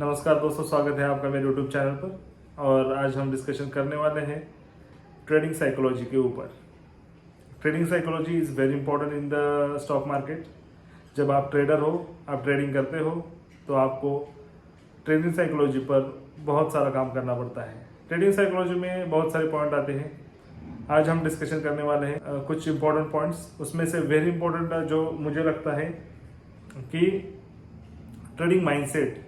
नमस्कार दोस्तों, स्वागत है आपका मेरे यूट्यूब चैनल पर। और आज हम डिस्कशन करने वाले हैं ट्रेडिंग साइकोलॉजी के ऊपर। Trading psychology is very important in the stock market. जब आप ट्रेडर हो, आप ट्रेडिंग करते हो, तो आपको ट्रेडिंग साइकोलॉजी पर बहुत सारा काम करना पड़ता है। ट्रेडिंग साइकोलॉजी में बहुत सारे पॉइंट आते हैं। आज हम डिस्कशन करने वाले हैं कुछ इंपॉर्टेंट पॉइंट्स। उसमें से वेरी इंपॉर्टेंट जो मुझे लगता है कि ट्रेडिंग माइंडसेट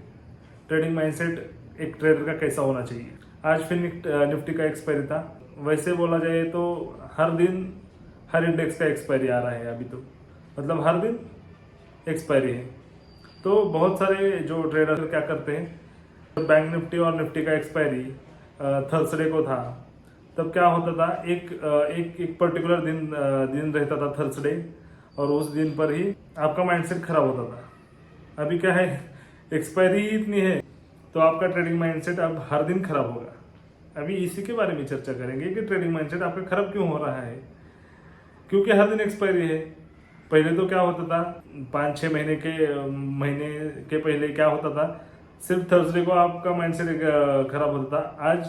एक ट्रेडर का कैसा होना चाहिए। आज फिर निफ्टी का एक्सपायरी था। वैसे बोला जाए तो हर दिन हर इंडेक्स का एक्सपायरी आ रहा है। अभी तो मतलब हर दिन एक्सपायरी है। तो बहुत सारे जो ट्रेडर क्या करते हैं, जब बैंक निफ्टी और निफ्टी का एक्सपायरी थर्सडे को था, तब क्या होता था, एक पर्टिकुलर दिन रहता था थर्सडे, और उस दिन पर ही आपका माइंडसेट खराब होता था। अभी क्या है, एक्सपायरी ही इतनी है, तो आपका ट्रेडिंग माइंडसेट अब हर दिन खराब होगा। अभी इसी के बारे में चर्चा करेंगे कि ट्रेडिंग माइंडसेट आपका खराब क्यों हो रहा है। क्योंकि हर दिन एक्सपायरी है। पहले तो क्या होता था, 5-6 महीने के पहले क्या होता था, सिर्फ थर्सडे को आपका माइंडसेट खराब होता था। आज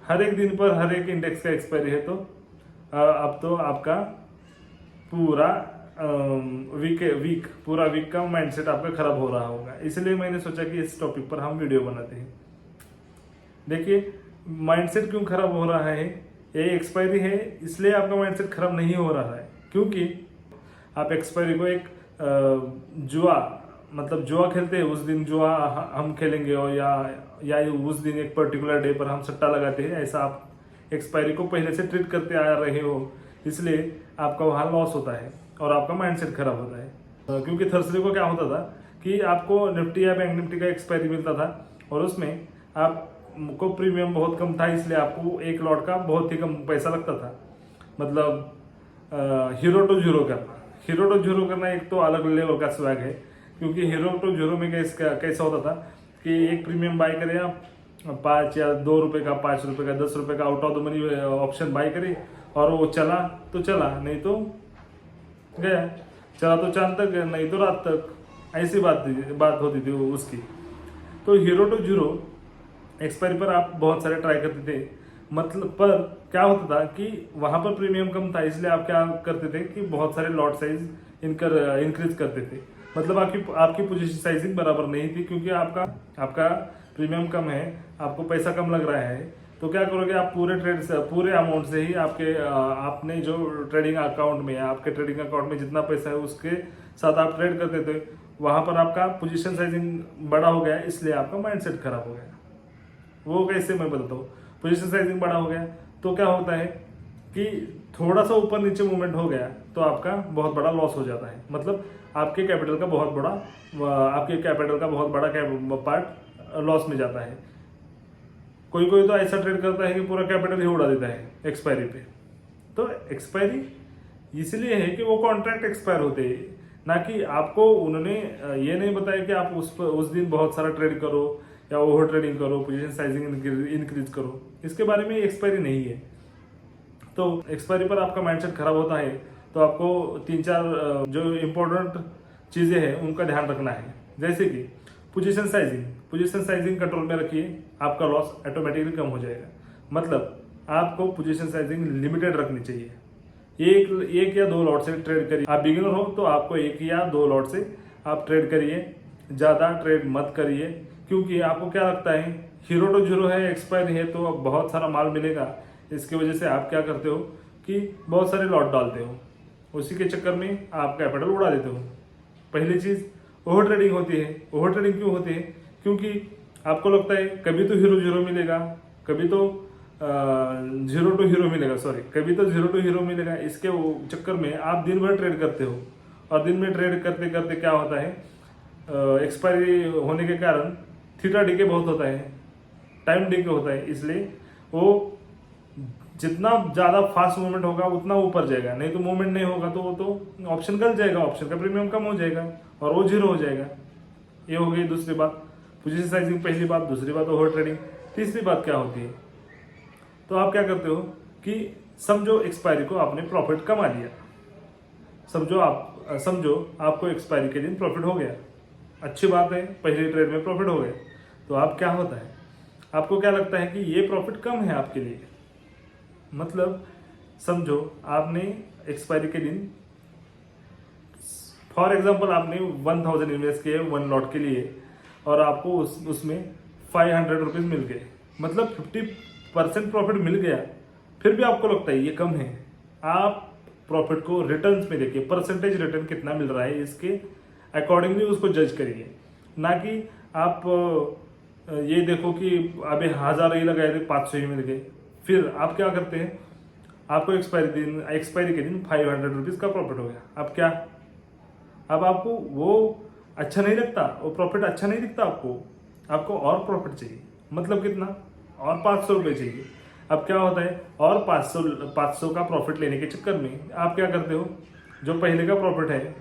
हर एक दिन पर हर एक इंडेक्स का एक्सपायरी है। तो अब तो आपका पूरा पूरा वीक का माइंडसेट आपका खराब हो रहा होगा। इसलिए मैंने सोचा कि इस टॉपिक पर हम वीडियो बनाते हैं। देखिए, माइंडसेट क्यों खराब हो रहा है। ये एक्सपायरी है, इसलिए आपका माइंडसेट खराब नहीं हो रहा है। क्योंकि आप एक्सपायरी को एक जुआ खेलते हैं। उस दिन जुआ हम खेलेंगे, और या उस दिन एक पर्टिकुलर डे पर हम सट्टा लगाते हैं। ऐसा आप एक्सपायरी को पहले से ट्रीट करते आ रहे हो, इसलिए आपका वहाँ लॉस होता है और आपका माइंडसेट खराब होता है। क्योंकि थर्सडे को क्या होता था कि आपको निफ्टी या बैंक निफ्टी का एक्सपायरी मिलता था, और उसमें आपको प्रीमियम बहुत कम था, इसलिए आपको एक लॉट का बहुत ही कम पैसा लगता था। मतलब हीरो टू जीरो करना एक तो अलग लेवल का स्वैग है। क्योंकि हीरो टू जीरो में कैसा होता था कि एक प्रीमियम बाय करें आप, 5 या 2 रुपये का, 5 रुपये का, 10 रुपये का out of the money option buy करें, और वो चला तो चला, नहीं तो गया। चला तो चांद तक, नहीं तो रात तक। ऐसी बात होती थी उसकी। तो हीरो टू जीरो एक्सपायरी पर आप बहुत सारे ट्राई करते थे। मतलब पर क्या होता था कि वहां पर प्रीमियम कम था, इसलिए आप क्या करते थे कि बहुत सारे लॉट साइज इंक्रीज करते थे। मतलब आपकी पोजीशन साइजिंग बराबर नहीं थी, क्योंकि आपका प्रीमियम कम है, आपको पैसा कम लग रहा है। तो क्या करोगे, आप पूरे अमाउंट से ही आपने जो ट्रेडिंग अकाउंट में जितना पैसा है उसके साथ आप ट्रेड करते थे, वहां पर आपका पोजीशन साइजिंग बड़ा हो गया, इसलिए आपका माइंडसेट खराब हो गया। वो कैसे, मैं बताता हूँ। पोजीशन साइजिंग बड़ा हो गया तो क्या होता है कि थोड़ा सा ऊपर नीचे मूवमेंट हो गया तो आपका बहुत बड़ा लॉस हो जाता है। मतलब आपके कैपिटल का बहुत बड़ा पार्ट लॉस में जाता है। कोई तो ऐसा ट्रेड करता है कि पूरा कैपिटल ही उड़ा देता है एक्सपायरी पे। तो एक्सपायरी इसलिए है कि वो कॉन्ट्रैक्ट एक्सपायर होते हैं, ना कि आपको उन्होंने ये नहीं बताया कि आप उस दिन बहुत सारा ट्रेड करो या ओवर ट्रेडिंग करो, पोजीशन साइजिंग इंक्रीज करो। इसके बारे में एक्सपायरी नहीं है। तो एक्सपायरी पर आपका माइंडसेट खराब होता है, तो आपको 3-4 जो इम्पोर्टेंट चीज़ें हैं उनका ध्यान रखना है। जैसे कि पोजीशन साइजिंग कंट्रोल में रखिए, आपका लॉस ऑटोमेटिकली कम हो जाएगा। मतलब आपको पोजीशन साइजिंग लिमिटेड रखनी चाहिए। एक या 2 लॉट से ट्रेड करिए। आप बिगिनर हो तो आपको 1 या 2 लॉट से आप ट्रेड करिए, ज़्यादा ट्रेड मत करिए। क्योंकि आपको क्या लगता है, हीरो टू जीरो है, एक्सपायरी है, तो अब बहुत सारा माल मिलेगा। इसकी वजह से आप क्या करते हो कि बहुत सारे लॉट डालते हो, उसी के चक्कर में आप कैपिटल उड़ा देते हो। पहली चीज़ ओवर ट्रेडिंग होती है। ओवर ट्रेडिंग क्यों होती है? क्योंकि आपको लगता है कभी तो हीरो मिलेगा, कभी तो जीरो टू हीरो मिलेगा। इसके चक्कर में आप दिन भर ट्रेड करते हो, और दिन में ट्रेड करते करते क्या होता है, एक्सपायरी होने के कारण थीटा डीके बहुत होता है, टाइम डीके होता है। इसलिए वो जितना ज़्यादा फास्ट मूवमेंट होगा उतना ऊपर जाएगा, नहीं तो मूवमेंट नहीं होगा तो वो तो ऑप्शन गल जाएगा, ऑप्शन का प्रीमियम कम हो जाएगा और वो जीरो हो जाएगा। ये हो गई दूसरी बात, पोजीशन साइजिंग पहली बात। दूसरी बात ओवर ट्रेडिंग। तीसरी बात क्या होती है, तो आप क्या करते हो कि समझो एक्सपायरी को आपने प्रॉफिट कमा लिया, समझो आपको एक्सपायरी के दिन प्रॉफिट हो गया, अच्छी बात है, पहली ट्रेड में प्रॉफिट हो गए। तो आप क्या होता है, आपको क्या लगता है कि ये प्रॉफिट कम है आपके लिए। मतलब समझो आपने एक्सपायरी के दिन, फॉर एग्जांपल आपने 1000 इन्वेस्ट किए 1 लॉट के लिए और आपको उसमें 500 रुपीज़ मिल गए, मतलब 50% प्रॉफिट मिल गया। फिर भी आपको लगता है ये कम है। आप प्रॉफिट को रिटर्न्स में देखिए, परसेंटेज रिटर्न कितना मिल रहा है, इसके अकॉर्डिंगली उसको जज करिए। ना कि आप ये देखो कि अभी 1000 ही लगाए थे 500 ही मिल गए। फिर आप क्या करते हैं, आपको एक्सपायरी के दिन 500 रुपीज़ का प्रॉफिट हो गया। अब क्या, अब आपको वो अच्छा नहीं लगता, वो प्रॉफिट अच्छा नहीं दिखता आपको और प्रॉफिट चाहिए। मतलब कितना, और 500 रुपये चाहिए। अब क्या होता है, और 500 का प्रॉफिट लेने के चक्कर में आप क्या करते हो, जो पहले का प्रॉफिट है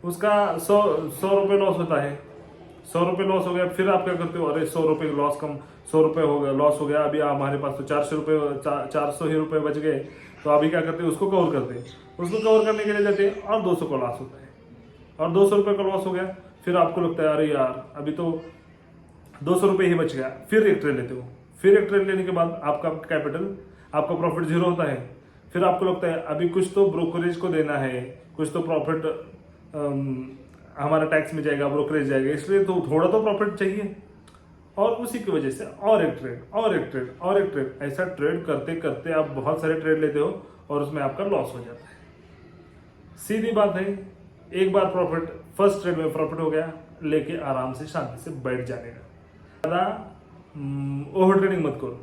उसका 100 रुपये लॉस होता है। 100 रुपये लॉस हो गया, फिर आप क्या करते हो, अरे 100 रुपये लॉस कम, 100 रुपये हो गया लॉस हो गया, अभी हमारे पास तो 400 ही रुपये बच गए। तो अभी क्या करते हैं, उसको कवर करते हैं। उसको कवर करने के लिए जाते हैं और 200 का लॉस होता है, और 200 रुपये का लॉस हो गया। फिर आपको लगता है अरे यार अभी तो 200 रुपये ही बच गया। फिर एक ट्रेड लेते हो। फिर एक ट्रेड लेने के बाद आपका कैपिटल, आपका प्रॉफिट 0 होता है। फिर आपको लगता है अभी कुछ तो ब्रोकरेज को देना है, कुछ तो प्रॉफिट हमारा टैक्स में जाएगा, ब्रोकरेज जाएगा, इसलिए तो थोड़ा तो प्रॉफिट चाहिए। और उसी की वजह से और एक ट्रेड, और एक ट्रेड, और एक ट्रेड, ऐसा ट्रेड करते करते आप बहुत सारे ट्रेड लेते हो और उसमें आपका लॉस हो जाता है। सीधी बात है, एक बार प्रॉफिट, फर्स्ट ट्रेड में प्रॉफिट हो गया, लेके आराम से शांति से बैठ जाने का। ज़्यादा ओवर ट्रेडिंग मत करो,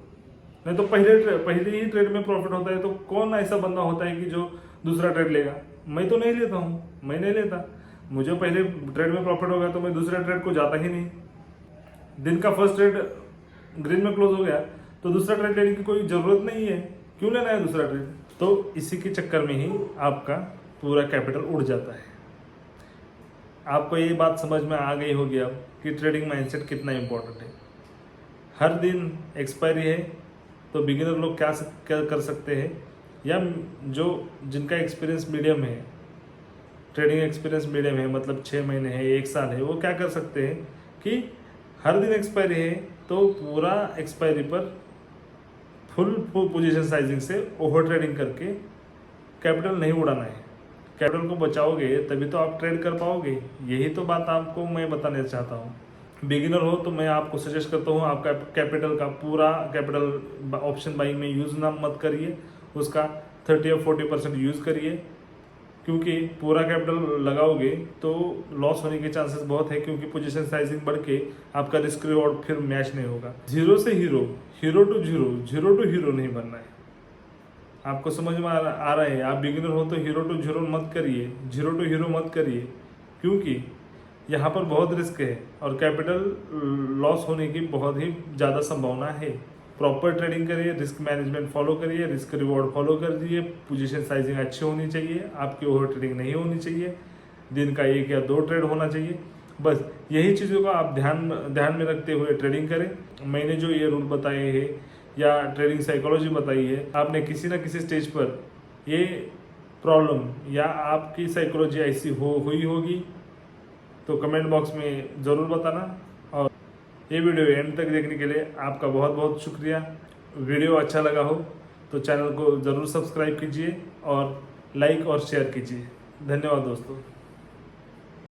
नहीं तो पहले ही ट्रेड में प्रॉफिट होता है तो कौन ऐसा बंदा होता है कि जो दूसरा ट्रेड लेगा। मैं तो नहीं लेता हूँ, मैं नहीं लेता। मुझे पहले ट्रेड में प्रॉफिट हो गया तो मैं दूसरे ट्रेड को जाता ही नहीं। दिन का फर्स्ट ट्रेड ग्रीन में क्लोज हो गया तो दूसरा ट्रेड लेने की कोई ज़रूरत नहीं है, क्यों लेना है दूसरा ट्रेड। तो इसी के चक्कर में ही आपका पूरा कैपिटल उड़ जाता है। आपको ये बात समझ में आ गई होगी अब कि ट्रेडिंग माइंडसेट कितना इंपॉर्टेंट है। हर दिन एक्सपायरी है तो बिगिनर लोग क्या कर सकते हैं, या जो जिनका एक्सपीरियंस मीडियम है, ट्रेडिंग एक्सपीरियंस मीडियम है, मतलब 6 महीने है, 1 साल है, वो क्या कर सकते हैं कि हर दिन एक्सपायरी है तो पूरा एक्सपायरी पर फुल पोजीशन साइजिंग से ओवर ट्रेडिंग करके कैपिटल नहीं उड़ाना है। कैपिटल को बचाओगे तभी तो आप ट्रेड कर पाओगे। यही तो बात आपको मैं बताना चाहता हूँ। बिगिनर हो तो मैं आपको सजेस्ट करता हूँ, आपका कैपिटल का पूरा कैपिटल ऑप्शन बाइंग में यूज़ ना मत करिए, उसका 30 या 40% यूज़ करिए, क्योंकि पूरा कैपिटल लगाओगे तो लॉस होने के चांसेस बहुत है, क्योंकि पोजीशन साइजिंग बढ़ के आपका रिस्क रिवॉर्ड फिर मैच नहीं होगा। जीरो से hero, hero to zero, zero to hero नहीं बनना है। आपको समझ में आ रहा है, आप बिगिनर हो तो हीरो टू जीरो मत करिए, जीरो टू हीरो मत करिए, क्योंकि यहाँ पर बहुत रिस्क है और कैपिटल लॉस होने की बहुत ही ज़्यादा संभावना है। प्रॉपर ट्रेडिंग करिए, रिस्क मैनेजमेंट फॉलो करिए, रिस्क रिवॉर्ड फॉलो करिए, पोजीशन साइजिंग अच्छी होनी चाहिए, आपकी ओवर ट्रेडिंग नहीं होनी चाहिए, दिन का 1 या 2 ट्रेड होना चाहिए। बस यही चीज़ों का आप ध्यान में रखते हुए ट्रेडिंग करें। मैंने जो ये रूल बताए हैं या ट्रेडिंग साइकोलॉजी बताई है, आपने किसी ना किसी स्टेज पर ये प्रॉब्लम या आपकी साइकोलॉजी ऐसी हुई होगी तो कमेंट बॉक्स में ज़रूर बताना। और ये वीडियो एंड तक देखने के लिए आपका बहुत बहुत शुक्रिया। वीडियो अच्छा लगा हो तो चैनल को ज़रूर सब्सक्राइब कीजिए और लाइक और शेयर कीजिए। धन्यवाद दोस्तों।